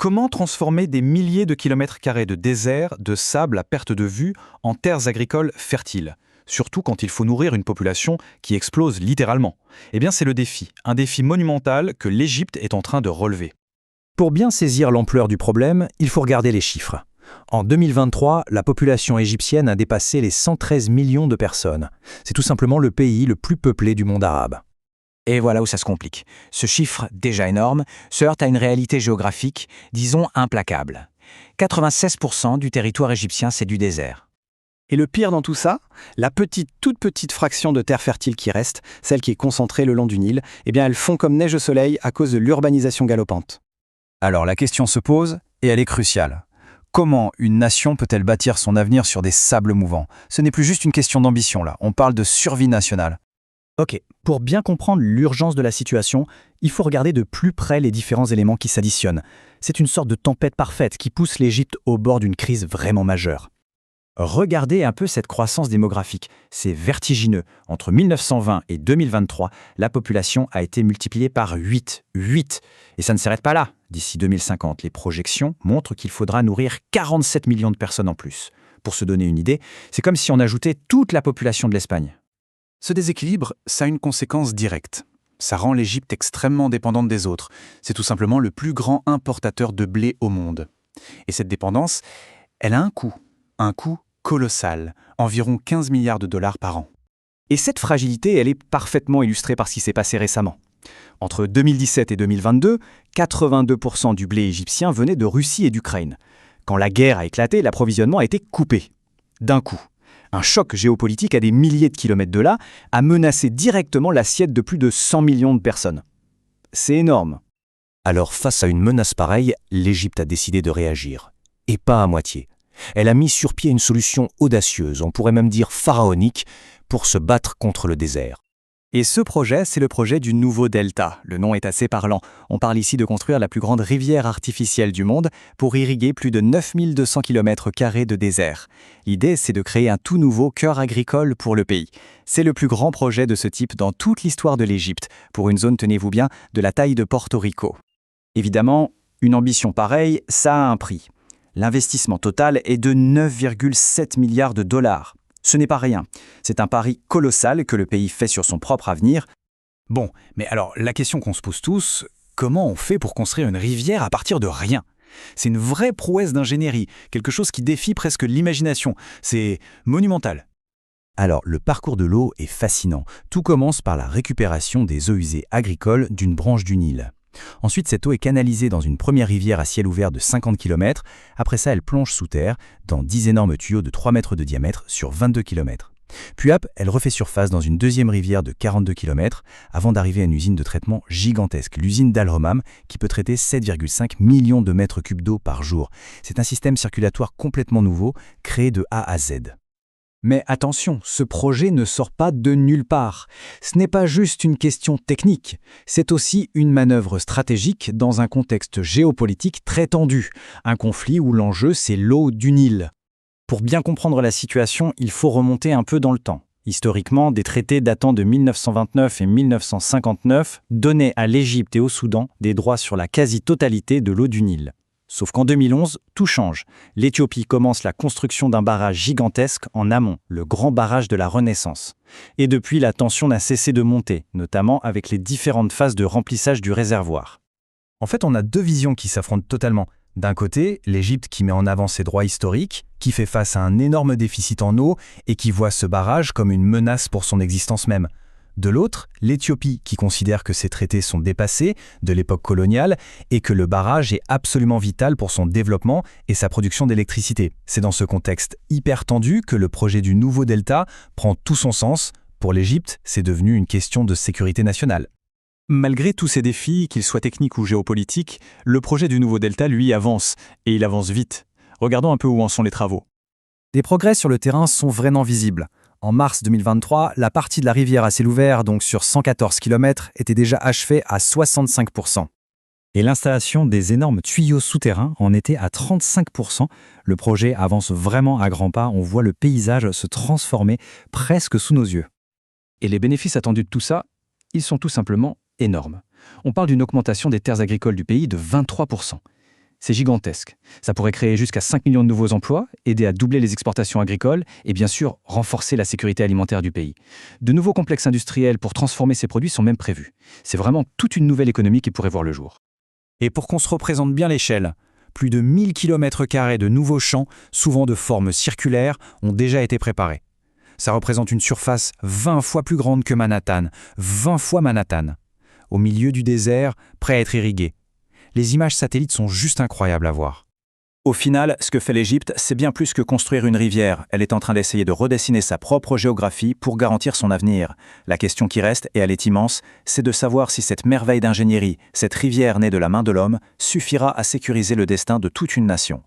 Comment transformer des milliers de kilomètres carrés de désert, de sable à perte de vue, en terres agricoles fertiles? Surtout quand il faut nourrir une population qui explose littéralement. Eh bien, c'est le défi, un défi monumental que l'Égypte est en train de relever. Pour bien saisir l'ampleur du problème, il faut regarder les chiffres. En 2023, la population égyptienne a dépassé les 113 millions de personnes. C'est tout simplement le pays le plus peuplé du monde arabe. Et voilà où ça se complique. Ce chiffre, déjà énorme, se heurte à une réalité géographique, disons implacable. 96% du territoire égyptien, c'est du désert. Et le pire dans tout ça, la toute petite fraction de terre fertile qui reste, celle qui est concentrée le long du Nil, eh bien elles fond comme neige au soleil à cause de l'urbanisation galopante. Alors la question se pose, et elle est cruciale. Comment une nation peut-elle bâtir son avenir sur des sables mouvants? Ce n'est plus juste une question d'ambition là, on parle de survie nationale. Ok, pour bien comprendre l'urgence de la situation, il faut regarder de plus près les différents éléments qui s'additionnent. C'est une sorte de tempête parfaite qui pousse l'Égypte au bord d'une crise vraiment majeure. Regardez un peu cette croissance démographique. C'est vertigineux. Entre 1920 et 2023, la population a été multipliée par 8. Et ça ne s'arrête pas là. D'ici 2050, les projections montrent qu'il faudra nourrir 47 millions de personnes en plus. Pour se donner une idée, c'est comme si on ajoutait toute la population de l'Espagne. Ce déséquilibre, ça a une conséquence directe. Ça rend l'Égypte extrêmement dépendante des autres. C'est tout simplement le plus grand importateur de blé au monde. Et cette dépendance, elle a un coût colossal, environ 15 milliards de dollars par an. Et cette fragilité, elle est parfaitement illustrée par ce qui s'est passé récemment. Entre 2017 et 2022, 82% du blé égyptien venait de Russie et d'Ukraine. Quand la guerre a éclaté, l'approvisionnement a été coupé. D'un coup. Un choc géopolitique à des milliers de kilomètres de là a menacé directement l'assiette de plus de 100 millions de personnes. C'est énorme. Alors face à une menace pareille, l'Égypte a décidé de réagir. Et pas à moitié. Elle a mis sur pied une solution audacieuse, on pourrait même dire pharaonique, pour se battre contre le désert. Et ce projet, c'est le projet du nouveau delta. Le nom est assez parlant. On parle ici de construire la plus grande rivière artificielle du monde pour irriguer plus de 9200 km² de désert. L'idée, c'est de créer un tout nouveau cœur agricole pour le pays. C'est le plus grand projet de ce type dans toute l'histoire de l'Égypte, pour une zone, tenez-vous bien, de la taille de Porto Rico. Évidemment, une ambition pareille, ça a un prix. L'investissement total est de 9,7 milliards de dollars. Ce n'est pas rien. C'est un pari colossal que le pays fait sur son propre avenir. Bon, mais alors la question qu'on se pose tous, comment on fait pour construire une rivière à partir de rien? C'est une vraie prouesse d'ingénierie, quelque chose qui défie presque l'imagination. C'est monumental. Alors, le parcours de l'eau est fascinant. Tout commence par la récupération des eaux usées agricoles d'une branche du Nil. Ensuite, cette eau est canalisée dans une première rivière à ciel ouvert de 50 km. Après ça, elle plonge sous terre dans 10 énormes tuyaux de 3 mètres de diamètre sur 22 km. Puis hop, elle refait surface dans une deuxième rivière de 42 km avant d'arriver à une usine de traitement gigantesque, l'usine d'Al Hommam, qui peut traiter 7,5 millions de mètres cubes d'eau par jour. C'est un système circulatoire complètement nouveau, créé de A à Z. Mais attention, ce projet ne sort pas de nulle part. Ce n'est pas juste une question technique, c'est aussi une manœuvre stratégique dans un contexte géopolitique très tendu, un conflit où l'enjeu c'est l'eau du Nil. Pour bien comprendre la situation, il faut remonter un peu dans le temps. Historiquement, des traités datant de 1929 et 1959 donnaient à l'Égypte et au Soudan des droits sur la quasi-totalité de l'eau du Nil. Sauf qu'en 2011, tout change. L'Éthiopie commence la construction d'un barrage gigantesque en amont, le grand barrage de la Renaissance. Et depuis, la tension n'a cessé de monter, notamment avec les différentes phases de remplissage du réservoir. En fait, on a deux visions qui s'affrontent totalement. D'un côté, l'Égypte qui met en avant ses droits historiques, qui fait face à un énorme déficit en eau et qui voit ce barrage comme une menace pour son existence même. De l'autre, l'Éthiopie qui considère que ces traités sont dépassés de l'époque coloniale et que le barrage est absolument vital pour son développement et sa production d'électricité. C'est dans ce contexte hyper tendu que le projet du nouveau delta prend tout son sens. Pour l'Égypte, c'est devenu une question de sécurité nationale. Malgré tous ces défis, qu'ils soient techniques ou géopolitiques, le projet du nouveau delta, lui, avance. Et il avance vite. Regardons un peu où en sont les travaux. Des progrès sur le terrain sont vraiment visibles. En mars 2023, la partie de la rivière à ciel ouvert, donc sur 114 km, était déjà achevée à 65%. Et l'installation des énormes tuyaux souterrains en était à 35%. Le projet avance vraiment à grands pas, on voit le paysage se transformer presque sous nos yeux. Et les bénéfices attendus de tout ça, ils sont tout simplement énormes. On parle d'une augmentation des terres agricoles du pays de 23%. C'est gigantesque. Ça pourrait créer jusqu'à 5 millions de nouveaux emplois, aider à doubler les exportations agricoles et bien sûr renforcer la sécurité alimentaire du pays. De nouveaux complexes industriels pour transformer ces produits sont même prévus. C'est vraiment toute une nouvelle économie qui pourrait voir le jour. Et pour qu'on se représente bien l'échelle, plus de 1000 km² de nouveaux champs, souvent de forme circulaire, ont déjà été préparés. Ça représente une surface 20 fois plus grande que Manhattan, 20 fois Manhattan. Au milieu du désert, prêt à être irrigué. Les images satellites sont juste incroyables à voir. Au final, ce que fait l'Égypte, c'est bien plus que construire une rivière. Elle est en train d'essayer de redessiner sa propre géographie pour garantir son avenir. La question qui reste, et elle est immense, c'est de savoir si cette merveille d'ingénierie, cette rivière née de la main de l'homme, suffira à sécuriser le destin de toute une nation.